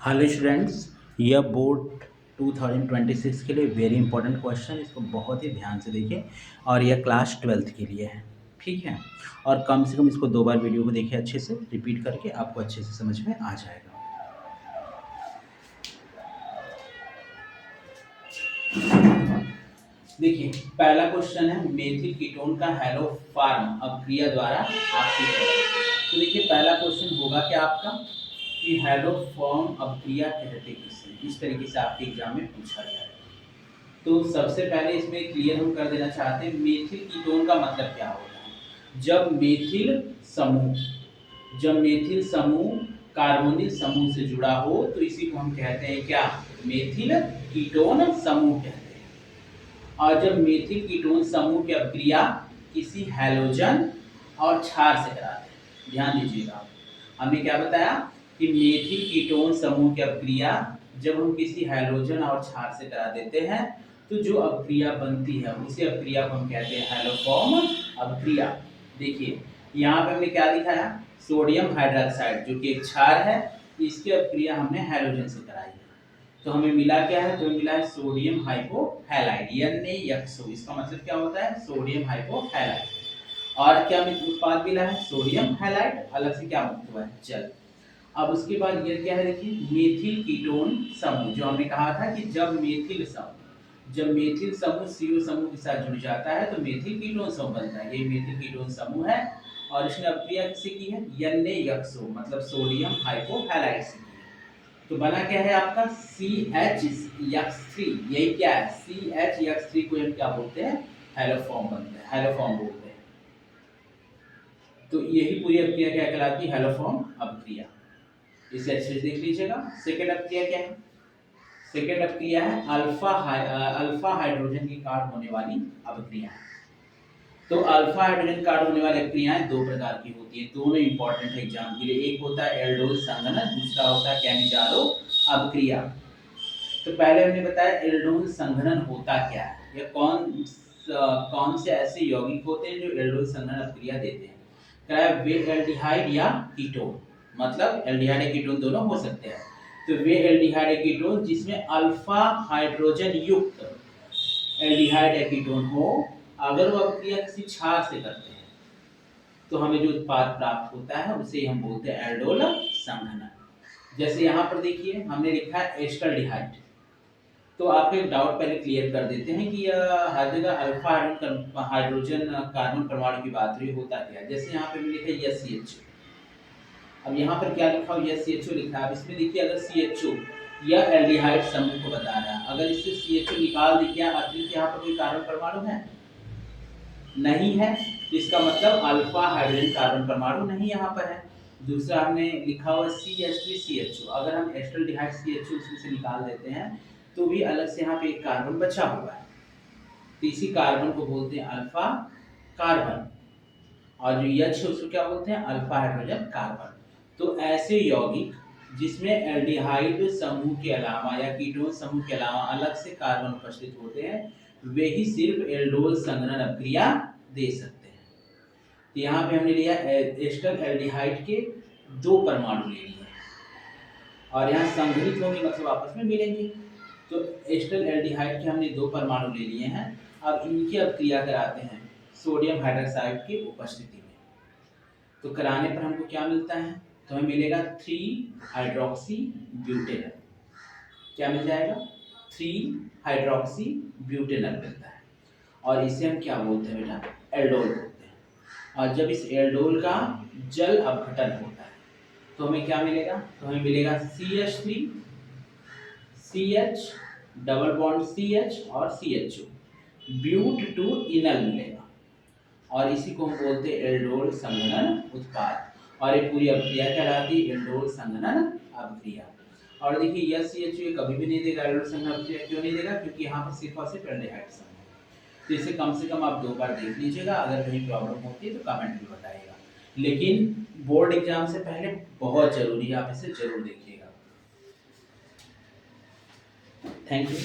Hello students, यह board 2026 के लिए वेरी इंपॉर्टेंट क्वेश्चन, इसको बहुत ही ध्यान से देखिए। और यह क्लास 12th के लिए है, ठीक है। और कम से कम इसको 2 बार वीडियो को देखिए, अच्छे से रिपीट करके आपको अच्छे से समझ में आ जाएगा। देखिए, पहला क्वेश्चन है मेथिल कीटोन का हैलो फॉर्म अभिक्रिया द्वारा आपसी करें। तो देखिए, पहला क्वेश्चन होगा क्या आपका कि हैलो फॉर्म अभिक्रिया कहते किसे, इस तरीके से आपके एग्जाम में पूछा जाएगा। तो सबसे पहले इसमें क्लियर हम कर देना चाहते हैं मेथिल कीटोन का मतलब क्या होता है। जब मेथिल समूह कार्बोनिल समूह से जुड़ा हो तो इसी को हम कहते हैं क्या, मेथिल कीटोन समूह कहते हैं। और जब मेथिल कीटोन समूह की अभिक्रिया किसी हैलोजन और क्षार से कराते हैं, ध्यान दीजिएगा, हमने क्या बताया कि मेथिल कीटोन समूह की अभिक्रिया जब हम किसी हैलोजन और क्षार से करा देते हैं तो जो अभिक्रिया बनती है उसी अभिक्रिया को हम कहते हैं हैलोफॉर्म अभिक्रिया। देखिए, यहाँ पे हमने क्या दिखाया, सोडियम हाइड्रोक्साइड जो कि एक क्षार है, इसकी अभिक्रिया हमने हैलोजन से कराई है। तो हमें मिला क्या है, तो मिला है सोडियम हाइपोहैलाइड NaHO। इसका मतलब क्या होता है, सोडियम हाइपोहैलाइड। और क्या उत्पाद मिला है, सोडियम हैलाइड, अलग से क्या मुक्त हुआ है, जल। अब उसके बाद ये क्या है, देखिए मेथिल कीटोन समूह, जो हमने कहा था कि जब मेथिल समूह CO समूह के साथ जुड़ जाता है तो मेथिल कीटोन समूह बनता है। ये मेथिल कीटोन समूह है और इसने अभिक्रिया किससे की है, NaHO मतलब सोडियम हाइपोहैलाइड से की है। तो बना क्या है आपका CH3। यही क्या है, CH3 को हम क्या बोलते हैं, हैलोफॉर्म बनता है, हैलोफॉर्म बोलते हैं। तो यही पूरी अभिक्रिया क्या कहलाती है, हैलोफॉर्म अभिक्रिया। इसे अच्छे से देख लीजिएगा। सेकेंड अभिक्रिया क्या है, सेकेंड अभिक्रिया है अल्फा हाइड्रोजन की काट होने वाली अभिक्रिया। तो अल्फा हाइड्रोजन काट होने वाली अभिक्रियाएं दो प्रकार की होती है, दोनों इंपॉर्टेंट है एग्जाम के लिए। एक होता है एल्डोल संघनन, दूसरा होता है कैनिजारो अभिक्रिया। तो पहले हमने बताया एल्डोल संघनन होता क्या है, या कौन से ऐसे यौगिक होते हैं जो एल्डोल संघनन अभिक्रिया देते हैं। क्या वे एल्डिहाइड या कीटोन, मतलब एल्डिहाइड या कीटोन दोनों हो सकते हैं। तो वे एल्डिहाइड या कीटोन जिसमें अल्फा हाइड्रोजन युक्त एल्डिहाइड या कीटोन हो, अगर वो अभिक्रिया किसी क्षार से करते हैं तो हमें जो उत्पाद प्राप्त होता है उसे हम बोलते हैं एल्डोल संघनन। जैसे यहाँ पर देखिए हमने लिखा है एस्टल्डिहाइड। तो आपको एक डाउट पहले क्लियर कर देते हैं कि हर जगह अल्फा हाइड्रोजन कार्बन परमाणु की बात रही, होता क्या है। जैसे यहाँ पे लिखा है SCH। अब यहाँ पर क्या लिखा हो, SCHO लिखा है। अब इसमें देखिए अगर CHO या एल्डिहाइड समूह को बता रहा है, अगर इससे CHO निकाल दी, क्या अतिरिक्त यहाँ पर कोई कार्बन परमाणु है, नहीं है, तो इसका मतलब अल्फा हाइड्रोजन कार्बन परमाणु नहीं यहाँ पर है। दूसरा हमने लिखा हुआ CH3CHO, अगर हम एस्टल्डिहाइड CHO उसमें से निकाल देते हैं तो भी अलग से यहाँ पे एक कार्बन बचा हुआ है, तो इसी कार्बन को बोलते हैं अल्फा कार्बन। और जो H है उसको क्या बोलते हैं, अल्फा हाइड्रोजन कार्बन। तो ऐसे यौगिक जिसमें एल्डिहाइड समूह के अलावा या कीटोन समूह के अलावा अलग से कार्बन उपस्थित होते हैं, वे ही सिर्फ एल्डोल संघनन अभिक्रिया दे सकते हैं। तो यहाँ पे हमने लिया एस्टर एल्डिहाइड के 2 परमाणु ले लिए और यहाँ संघनित होंगे मतलब आपस में मिलेंगे। तो एस्टर एल्डिहाइड के हमने 2 परमाणु ले लिए हैं। अब इनकी अभिक्रिया कराते हैं सोडियम हाइड्रोक्साइड की उपस्थिति में। तो कराने पर हमको क्या मिलता है, तो हमें मिलेगा 3 हाइड्रोक्सी ब्यूटेनल। क्या मिल जाएगा, 3 हाइड्रोक्सी ब्यूटेनल मिलता है। और इसे हम क्या बोलते हैं बेटा, एल्डोल बोलते हैं। और जब इस एल्डोल का जल अपघटन होता है तो हमें क्या मिलेगा, तो हमें मिलेगा CH3 CH double bond CH और CHO ब्यूट टू इनल मिलेगा। और इसी को हम बोलते हैं एल्डोल संघनन उत्पाद। और ये पूरी अभिक्रिया कहलाती है एल्डोल संघनन अभिक्रिया। और देखिए CHO कभी भी नहीं देगा एल्डोल संघनन अभिक्रिया, क्यों नहीं देगा, क्योंकि यहाँ पर सिर्फ और सिर्फ एल्डिहाइड समूह है। तो इसे कम से कम आप 2 बार देख लीजिएगा, अगर कहीं प्रॉब्लम होती है तो कमेंट में बताइएगा। लेकिन बोर्ड एग्जाम से पहले बहुत जरूरी है, आप इसे जरूर देखिएगा। Thank you.